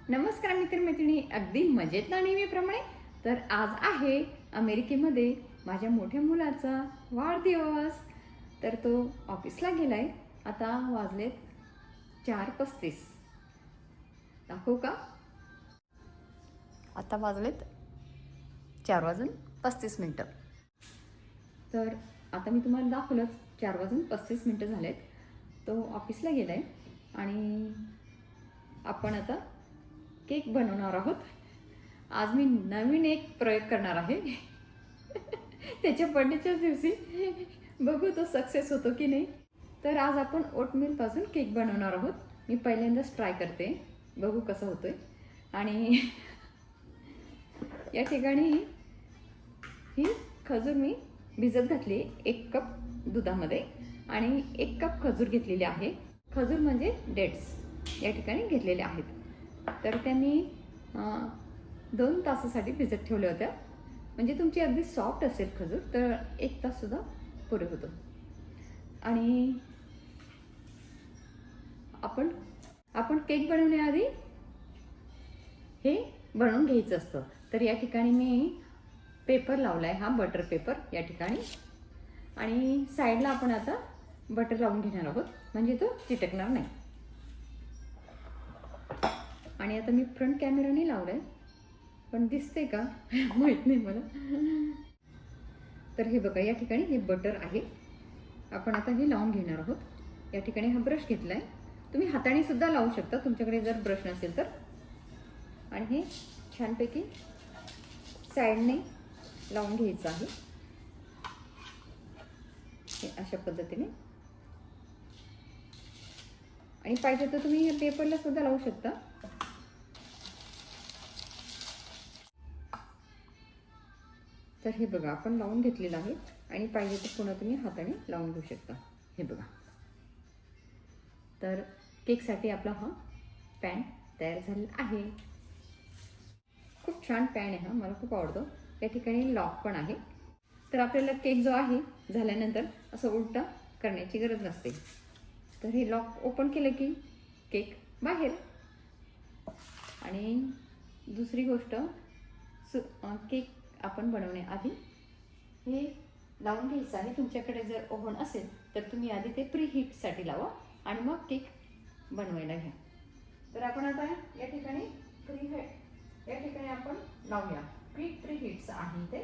नमस्कार मित्रमैत्रिणी, अगदी मजेत ना नेहमीप्रमाणे. तर आज आहे अमेरिकेमध्ये माझ्या मोठ्या मुलाचा वाढदिवस. तर तो ऑफिसला गेलाय. आता वाजलेत 4:35. दाखवू का? आता वाजलेत 4:35. तर आता मी तुम्हाला दाखवलंच 4:35 झालेत. तो ऑफिसला गेलाय आणि आपण आता केक बनवणार आहोत. आज मी नवीन एक प्रयोग करणार आहे. त्याच्या बर्थडेच्याच दिवशी बघू तो सक्सेस होतो की नाही. तर आज आपण ओटमीलपासून केक बनवणार आहोत. मी पहिल्यांदाच ट्राय करते, बघू कसं होतोय. आणि या ठिकाणी ही खजूर मी भिजत घातली 1 कप दुधामध्ये आणि 1 कप खजूर घेतलेली आहे. खजूर म्हणजे डेट्स या ठिकाणी घेतलेले आहेत. तर त्यांनी 2 तासासाठी भिजत ठेवल्या होत्या. म्हणजे तुमची अगदी सॉफ्ट असेल खजूर तर 1 ताससुद्धा पुरे होतो. आणि आपण केक बनवण्याआधी हे बनवून घ्यायचं असतं. तर या ठिकाणी मी पेपर लावला आहे, हा बटर पेपर या ठिकाणी. आणि साईडला आपण आता बटर लावून घेणार आहोत, म्हणजे तो चिटकणार नाही. आणि आता मी फ्रंट कॅमेराने लावला आहे, पण दिसते का माहीत नाही मला. तर हे बघा, या ठिकाणी हे बटर आहे. आपण आता हे लावून घेणार आहोत. या ठिकाणी हा ब्रश घेतला आहे. तुम्ही हाताने सुद्धा लावू शकता तुमच्याकडे जर ब्रश नसेल तर. आणि हे छानपैकी साईडने लावून घ्यायचं आहे, हे अशा पद्धतीने. आणि पाहिजे तर तुम्ही या पेपरला सुद्धा लावू शकता. तर हे बघा, आपण लावून घेतलेलं आहे. आणि पाहिजे तर पुन्हा तुम्ही हाताने लावून घेऊ शकता. हे बघा, तर केकसाठी आपला हा पॅन तयार झालेला आहे. खूप छान पॅन आहे हा, मला खूप आवडतो. या ठिकाणी लॉक पण आहे. तर आपल्याला केक जो आहे झाल्यानंतर असं उलटा करण्याची गरज नसते. तर हे लॉक ओपन केलं की केक बाहेर. आणि दुसरी गोष्ट, केक आपण बनवण्याआधी हे लावून घ्यायचं आहे. तुमच्याकडे जर ओव्हन असेल तर तुम्ही आधी ते प्री हीटसाठी लावा आणि मग केक बनवायला घ्या. तर आपण आता या ठिकाणी आपण लावूया. प्री हीटचं आहे ते.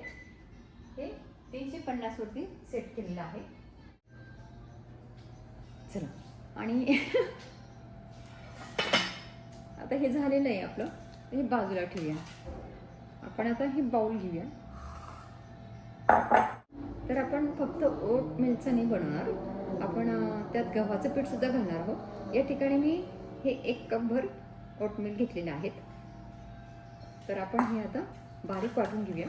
हे 350 वरती सेट केलेलं आहे. चला, आणि आता हे झालेलं आहे आपलं. हे बाजूला ठेवूया. आपण आता हे बाउल घेऊया. तर आपण फक्त ओट मिल्कचं नाही बनवणार, आपण त्यात गव्हाचं पीठ सुद्धा घालणार आहोत. या ठिकाणी मी हे 1 कपभर ओट मिल्क घेतलेले आहेत. तर आपण हे आता बारीक वाटून घेऊया.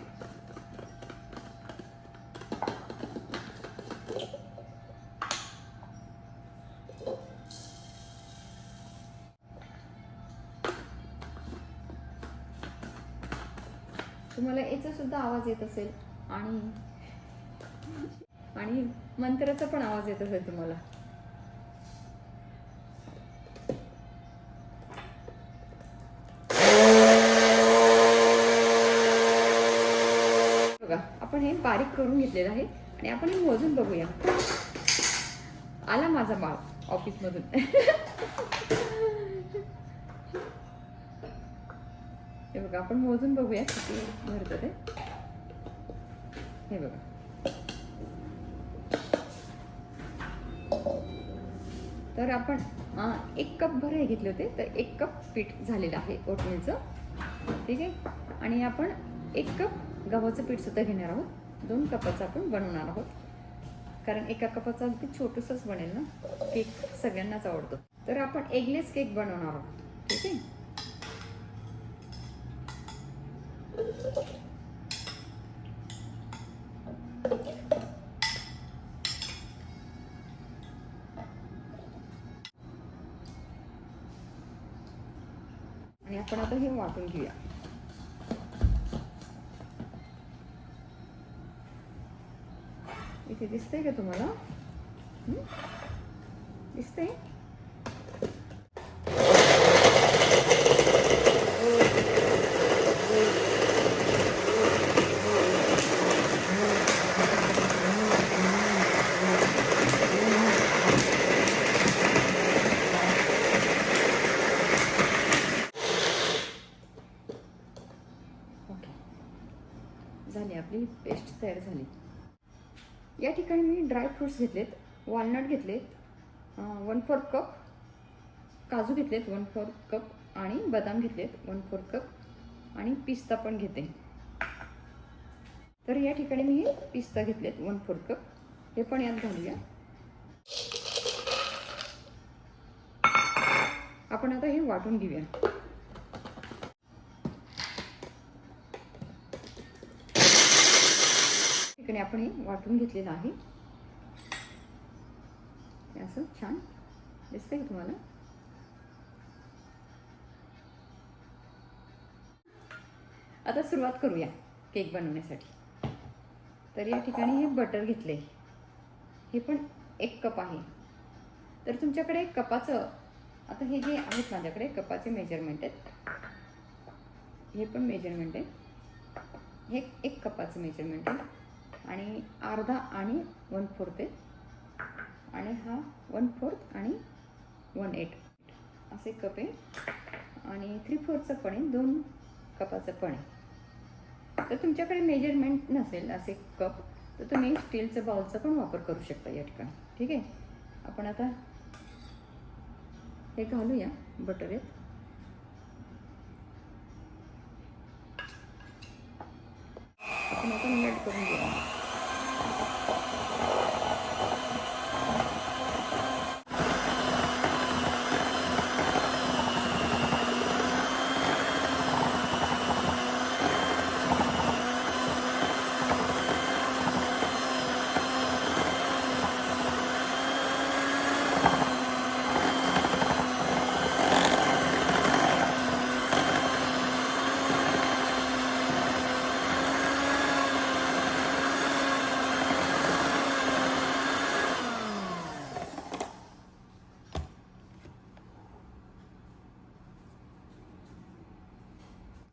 तुम्हाला याचा सुद्धा आवाज येत असेल आणि मंत्राचा पण आवाज येत असेल तुम्हाला. बघा, आपण हे बारीक करून घेतलेलं आहे. आणि आपण हे मोजून बघूया. आला माझा बाळ ऑफिसमधून. हे बघा, आपण मोजून बघूया किती भरतं ते. हे बघा, तर आपण 1 कप भर हे घेतले होते. तर 1 कप पीठ झालेलं आहे ओटमीलचं. ठीक आहे. आणि आपण 1 कप गव्हाचं पीठ सुद्धा घेणार आहोत. 2 कपाचं आपण बनवणार आहोत, कारण 1 कपाचं अगदी छोटंसंच बनेल ना. केक सगळ्यांनाच आवडतो. तर आपण एगलेस केक बनवणार आहोत. ठीक आहे. आणि आपण आता हे वाटून घेऊया. इथे दिसतंय का तुम्हाला? दिसतंय? झाली, आपली पेस्ट तयार झाली. या ठिकाणी मी ड्रायफ्रूट्स घेतलेत, वॉलनट घेतलेत 1/4 कप, काजू घेतलेत 1/4 कप आणि बदाम घेतलेत 1/4 कप आणि पिस्ता पण घेते. तर या ठिकाणी मी हे पिस्ता घेतलेत 1/4 कप, हे पण यात घालूया. आपण आता हे वाटून घेऊया. ठिकाणी आपण हे वाटून घेतलेलं आहे. असं छान दिसतंय का तुम्हाला? आता सुरुवात करूया केक बनवण्यासाठी. तर या ठिकाणी हे बटर घेतले, हे पण 1 कप आहे. तर तुमच्याकडे कपाचं, आता हे जे आहेत माझ्याकडे कपाचे मेजरमेंट आहेत, हे पण मेजरमेंट आहे. हे 1 कपाचं मेजरमेंट आहे आणि अर्धा आणि 1/4 आहे आणि हा 1/4 आणि 1/8 असे कप आहे आणि 3/4चं पण आहे, 2 कपाचं पण आहे. तर तुमच्याकडे मेजरमेंट नसेल असे कप तर तुम्ही स्टीलचं बाउलचा पण वापर करू शकता या ठिकाणी. ठीक आहे. आपण आता हे घालूया बटर यात. आपण आता मेल्ट करून घेऊया.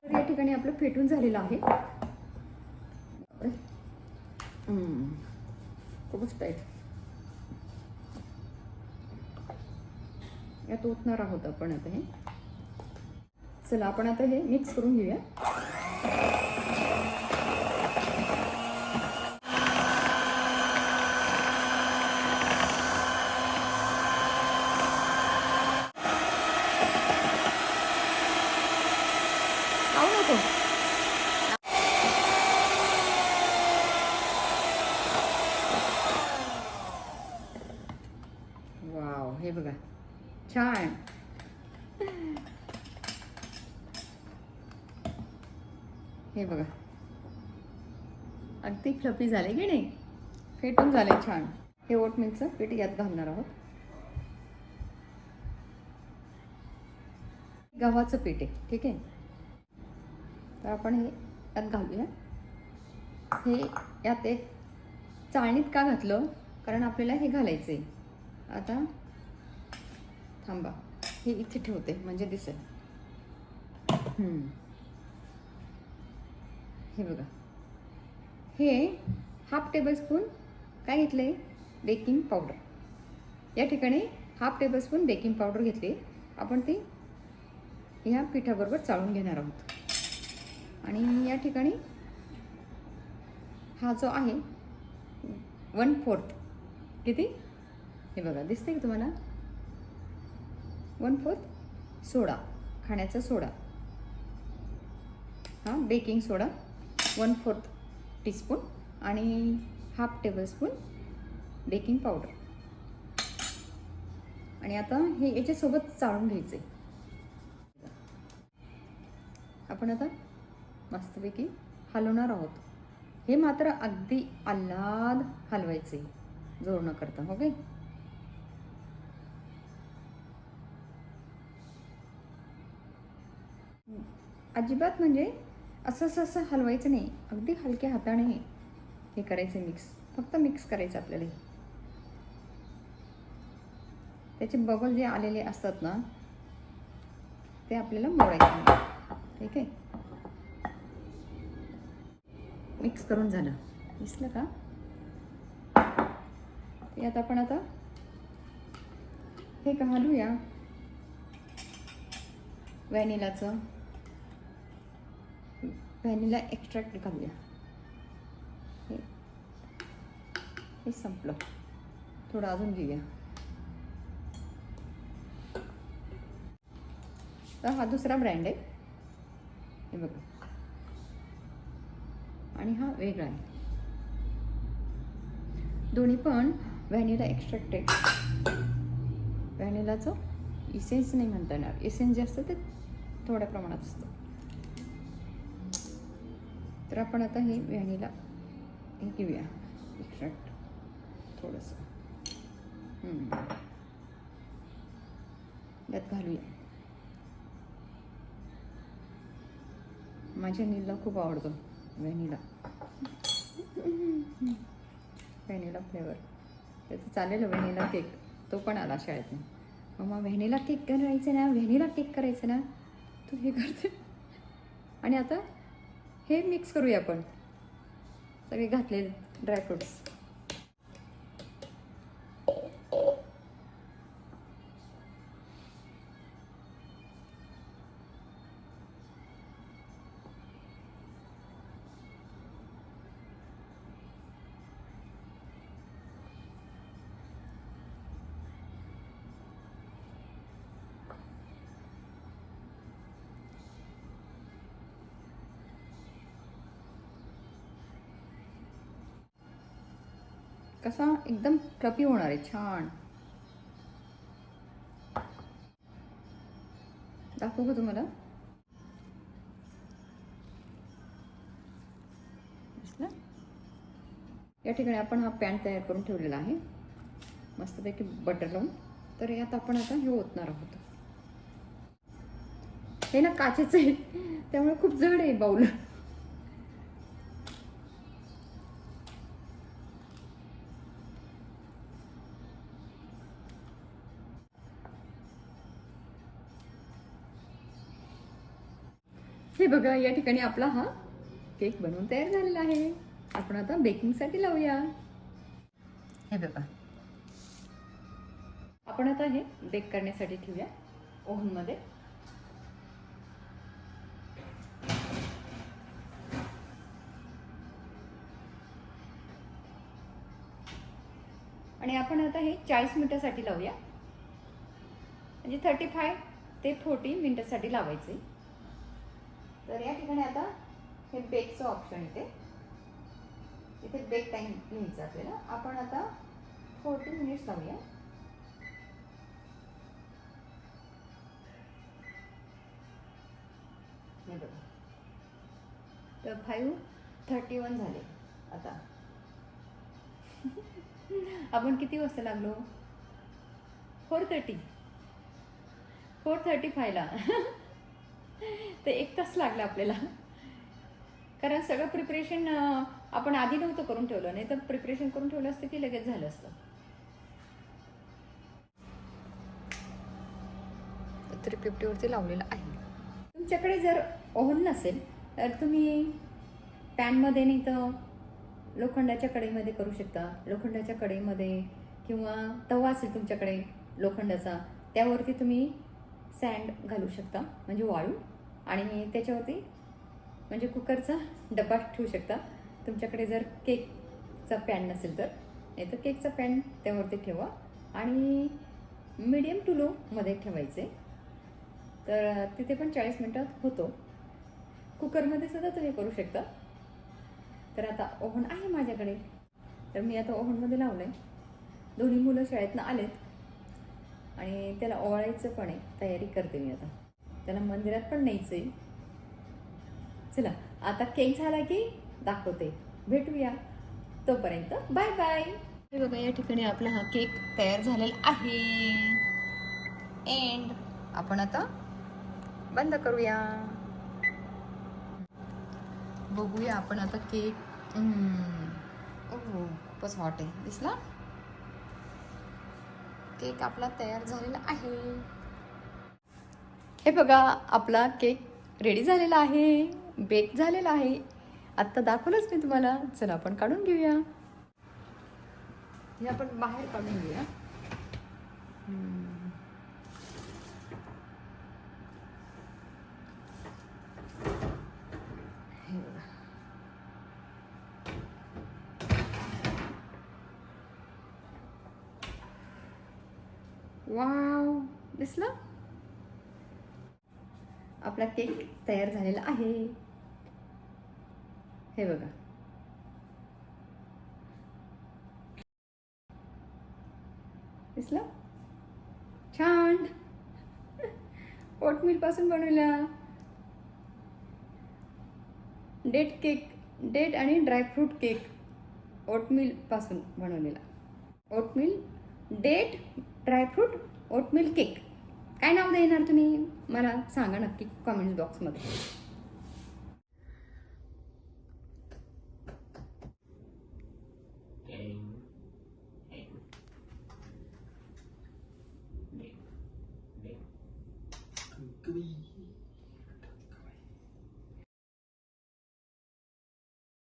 तर या ठिकाणी आपलं फेटून झालेलं आहे. खूपच टाईट. यात ओतणार आहोत आपण आता हे. चला आपण आता हे मिक्स करून घेऊया. वाव, हे बघा छान. हे बघा अगदी फ्लफी झाले की नाही, फेटून झाले छान. हे ओट मिल्कचं पीठ यात घालणार आहोत. गव्हाचं पीठ आहे. ठीक आहे. तर आपण हे यात घालूया. हे यात एक चाळणीत का घातलं, कारण आपल्याला हे घालायचं आहे. आता थांबा, हे इथे ठेवते म्हणजे दिसेल. हे बघा, हे 1/2 टेबलस्पून काय घेतले, बेकिंग पावडर. या ठिकाणी 1/2 टेबलस्पून बेकिंग पावडर घेतली. आपण ती ह्या पिठाबरोबर चाळून घेणार आहोत. आणि या ठिकाणी हा जो आहे 1/4 किती, हे बघा दिसते की तुम्हाला, 1/4 सोडा, खाण्याचा सोडा. हा बेकिंग सोडा 1/4 टीस्पून आणि 1/2 टेबलस्पून बेकिंग पावडर. आणि आता हे याच्यासोबत चाळून घ्यायचे. आपण आता मस्तपैकी हलवणार आहोत. हे मात्र अगदी आल्हाद हलवायचे, जोर न करता. ओके. अजिबात म्हणजे असं हलवायचं नाही, अगदी हलक्या हाताने हे करायचं मिक्स. फक्त मिक्स करायचं आपल्याला. त्याचे बबल जे आलेले असतात ना ते आपल्याला मोडायचे. ठीक आहे. मिक्स करून झालं, दिसलं का? यात आपण आता हे घालूया व्हॅनिला एक्स्ट्रॅक्ट घालूया. हे संपलं. थोडं अजून घेऊया. तर हा दुसरा ब्रँड आहे, हे बघा. आणि हा वेगळा आहे. दोन्ही पण व्हॅनिला एक्स्ट्रॅक्ट आहे. व्हॅनिलाचं इसेन्स नाही म्हणता येणार. इसेन्स जे असतं ते थोड्या प्रमाणात असतं. तर आपण आता हे व्हॅनिला हे घेऊया एक्स्ट्रॅक्ट थोडंसं. यात घालूया. माझ्या नीलला खूप आवडतो व्हॅनिला फ्लेवर. त्याचं चालेल व्हॅनिला केक. तो पण आला शाळेत. मग व्हॅनिला केक करायचं ना, व्हॅनिला केक करायचं ना, तू हे करते. आणि आता हे मिक्स करूया आपण सगळे घातलेले ड्रायफ्रुट्स. कसा एकदम फ्लफी होणार आहे, छान. दाखवू का तुम्हाला? या ठिकाणी आपण हा पॅन तयार करून ठेवलेला आहे मस्तपैकी बटर लावून. तर यात आपण आता हे ओतणार आहोत. हे ना काचेचं आहे त्यामुळे खूप जड आहे बाऊल. हे बघा, या ठिकाणी आपला हा केक बनवून तयार झालेला आहे. आपण आता बेकिंगसाठी लावूया. हे बघा, आपण आता हे बेक करण्यासाठी ठेवूया ओव्हनमध्ये. आणि आपण आता हे 40 मिनिटासाठी लावूया. म्हणजे 35 ते 40 मिनिटासाठी लावायचे. तर या ठिकाणी आता हे बेकचं ऑप्शन येते. इथे बेक टाइम लिहायचं आपल्याला. आपण आता 40 मिनिट्स लावूया. हे बघा, तर 5:31 झाले आता. आपण किती वाजता लागलो? 4:35ला. तर 1 तास लागला आपल्याला. कारण सगळं प्रिपरेशन आपण आधी नव्हतं करून ठेवलं. नाही तर प्रिपरेशन करून ठेवलं असतं की लगेच झालं असतं. 350वरती लावलेलं आहे. तुमच्याकडे जर ओव्हन नसेल तर तुम्ही पॅनमध्ये नाही तर लोखंडाच्या कढईमध्ये करू शकता. लोखंडाच्या कढईमध्ये किंवा तवा असेल तुमच्याकडे लोखंडाचा, त्यावरती तुम्ही सँड घालू शकता, म्हणजे वाळू. आणि त्याच्यावरती म्हणजे कुकरचा डबा ठेवू शकता. तुमच्याकडे जर केकचा पॅन नसेल तर, नाही तर केकचा पॅन त्यावरती ठेवा आणि मीडियम टू लोमध्ये ठेवायचे. तर तिथे पण 40 मिनिटात होतो. कुकरमध्ये सुद्धा तुम्ही करू शकता. तर आता ओव्हन आहे माझ्याकडे, तर मी आता ओव्हनमध्ये लावलं आहे. दोन्ही मुलं शाळेतनं आलेत आणि त्याला ओवाळायचं पण आहे. तयारी करते मी आता. त्याला मंदिरात पण न्यायचं आहे. चला, आता केक झाला की दाखवते. भेटूया तोपर्यंत. Bye bye. हे बघा, या ठिकाणी आपला हा केक तयार झालेला आहे. एंड आपण आता बंद करूया. बघूया आपण आता केक. खूपच हॉट आहे. दिसला? केक आपला तयार झालेला आहे. हे बघा, आपला केक रेडी झालेला आहे. बेक झालेला आहे. आत्ता दाखवलंच मी तुम्हाला. चला आपण काढून घेऊया. हे आपण बाहेर काढून घेऊया. वाव, दिसलं? आपला केक तयार झालेला आहे. हे बघा. दिसलं? छान. ओटमील पासून बनवला डेट आणि ड्रायफ्रूट केक. ओटमील पासून बनवलेला. Oatmeal, date, dry fruit, oatmeal cake. काय नाव देणार तुम्ही मला सांगा नक्की कमेंट बॉक्समध्ये.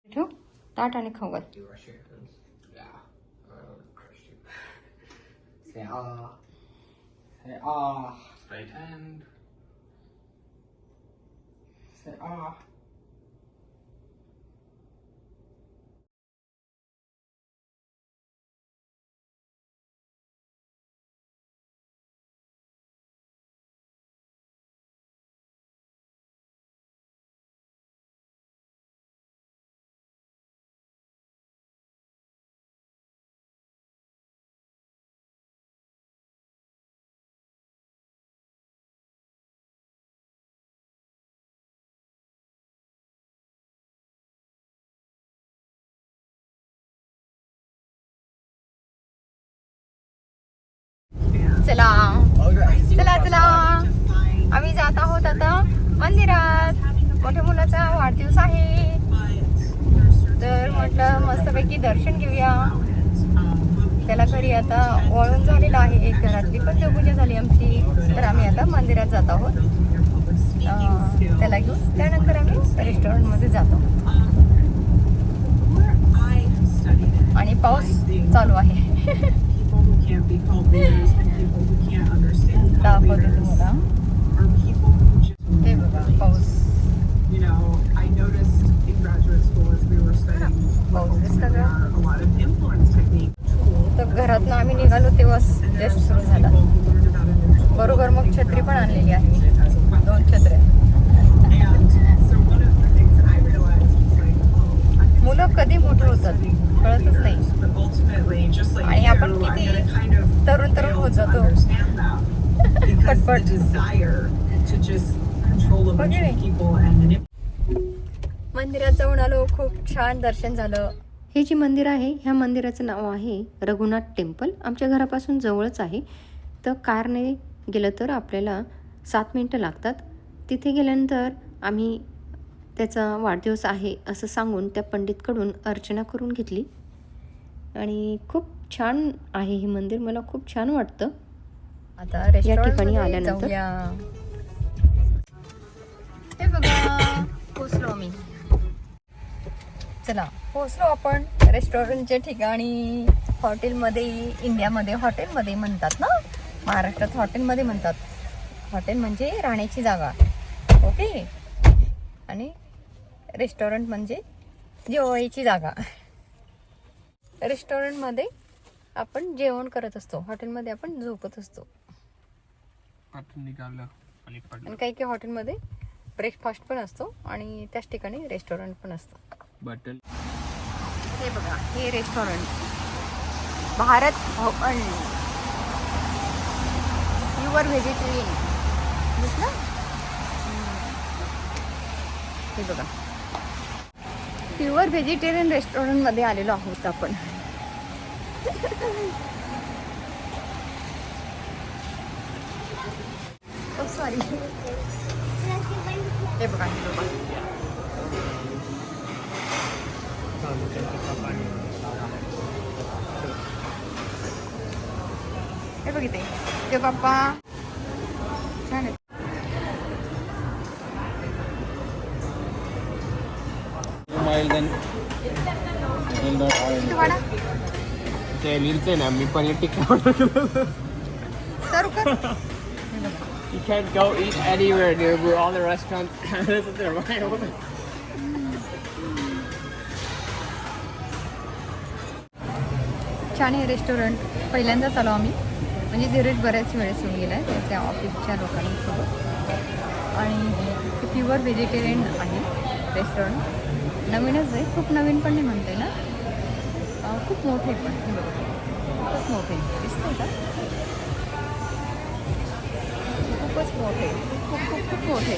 ठेव ताट आणि खाऊ घाल. Say ah. Say ah. Straight hand. Say ah. चला चला चला, आम्ही जात आहोत आता मंदिरात. मोठ्या मुलाचा वाढदिवस आहे, तर म्हटलं मस्तपैकी दर्शन घेऊया. त्याला घरी आता वळून झालेलं आहे. घरातली पण देवपूजा झाली आमची, तर आम्ही आता मंदिरात जात आहोत. त्याला घेऊन त्यानंतर आम्ही रेस्टॉरंटमध्ये जातो. आणि पाऊस चालू आहे. दाखवते तुम्हाला. हे बघा पाऊस. पाऊस दिसला का? तर घरातनं आम्ही निघालो तेव्हा जस्ट सुरू झाला. बरोबर मग छत्री पण आणलेली आहे, 2 छत्र्या. मुलं कधी मोठं होतात कळतच नाही, आणि आपण किती तरुण होत जातो पटपट. मंदिरात जाऊन आलो, खूप छान दर्शन झालं. हे जे मंदिर आहे, ह्या मंदिराचं नाव आहे रघुनाथ टेम्पल. आमच्या घरापासून जवळच आहे, तर कारने गेलं तर आपल्याला 7 मिनटं लागतात. तिथे गेल्यानंतर आम्ही त्याचा वाढदिवस आहे असं सांगून त्या पंडितकडून अर्चना करून घेतली. आणि खूप छान आहे हे मंदिर, मला खूप छान वाटतं. आता या ठिकाणी आल्यानंतर हे बघा पोचलो आम्ही. चला पोचलो आपण रेस्टॉरंटच्या ठिकाणी. हॉटेलमध्ये, इंडियामध्ये हॉटेलमध्ये म्हणतात ना, महाराष्ट्रात हॉटेलमध्ये म्हणतात. हॉटेल म्हणजे राहण्याची जागा, ओके. आणि रेस्टॉरंट म्हणजे जेवायची जागा. रेस्टॉरंटमध्ये आपण जेवण करत असतो, हॉटेलमध्ये आपण झोपत असतो. आणि काही काही हॉटेलमध्ये ब्रेकफास्ट पण असतो, आणि त्याच ठिकाणी रेस्टॉरंट पण असतं. बटन. हे बघा, हे restaurant Bharat Bhavan. Pure vegetarian दिसलं. हे बघा, प्युअर व्हेजिटेरियन रेस्टॉरंटमध्ये आलेलो आहोत आपण. सॉरी. हे बघा, हे बघितले ते बाप्पा छान आहे. ते लिहिलंय ना, मी पनीर टिक्का सर्व कर. You can't go eat anywhere near where all the restaurants. This is their mind. छान आहे रेस्टॉरंट, पहिल्यांदाच आलो आम्ही. म्हणजे धीरज बऱ्याच वेळेस येऊन गेला आहे त्याच्या ऑफिसच्या लोकांसोबत. आणि प्युअर व्हेजिटेरियन आहे रेस्टॉरंट. नवीनच आहे, खूप नवीन पण नाही म्हणते ना, खूप मोठे पण हे बघा, खूपच मोठे दिसतंय का, खूपच मोठे, खूप खूप खूप मोठे.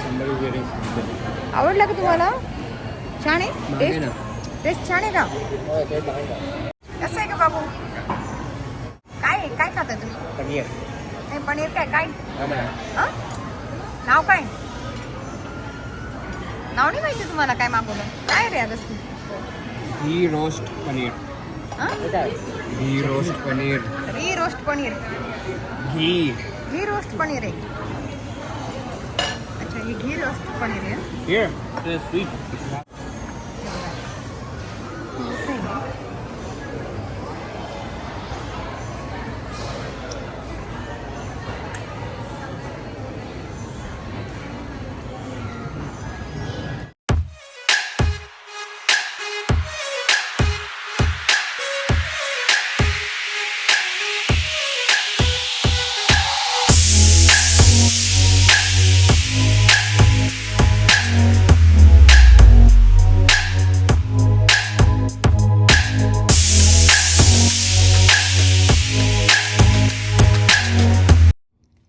Somebody getting something. आवडला का तुम्हाला? छान आहे मागे ना. टेस्ट छान आहे का? Oh, they're behind us. कसं आहे का बाबू? काय काय खाता तुम्ही? Paneer. नाही पनीर काय काय? Come नाव काय? नाव नाही माहिती तुम्हाला काय मागवलं? काय रे Agasti? Ghee roast paneer. Ghee roast paneer. Ghee roast paneer. Ghee. Ghee roast paneer आहे. अच्छा, ही घी रोस्ट पनीर आहे. Here, it is sweet.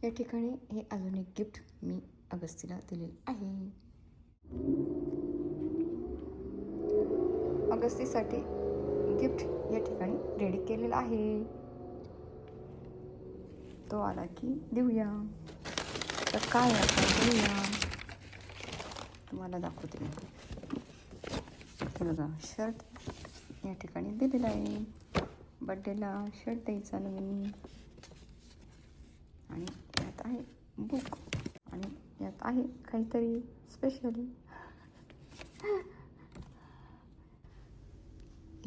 या ठिकाणी हे अजून एक गिफ्ट मी अगस्तीला दिलेलं आहे. अगस्तीसाठी गिफ्ट या ठिकाणी रेडी केलेलं आहे. तो आला की देऊया. तर काय आपण देऊया तुम्हाला दाखवते मी. हे बघा, शर्ट या ठिकाणी दिलेला आहे. बड्डेला शर्ट द्यायचा नवीन. आणि यात आहे बुक आणि यात आहे काहीतरी स्पेशल.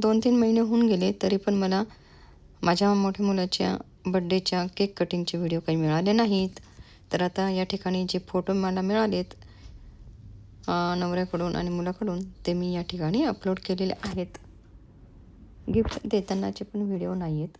2-3 महिने होऊन गेले तरी पण मला माझ्या मोठ्या मुलाच्या बड्डेच्या केक कटिंगचे व्हिडिओ काही मिळाले नाहीत. तर आता या ठिकाणी जे फोटो मला मिळालेत नवऱ्याकडून आणि मुलाकडून ते मी या ठिकाणी अपलोड केलेले आहेत. गिफ्ट देतानाचे पण व्हिडिओ नाही आहेत.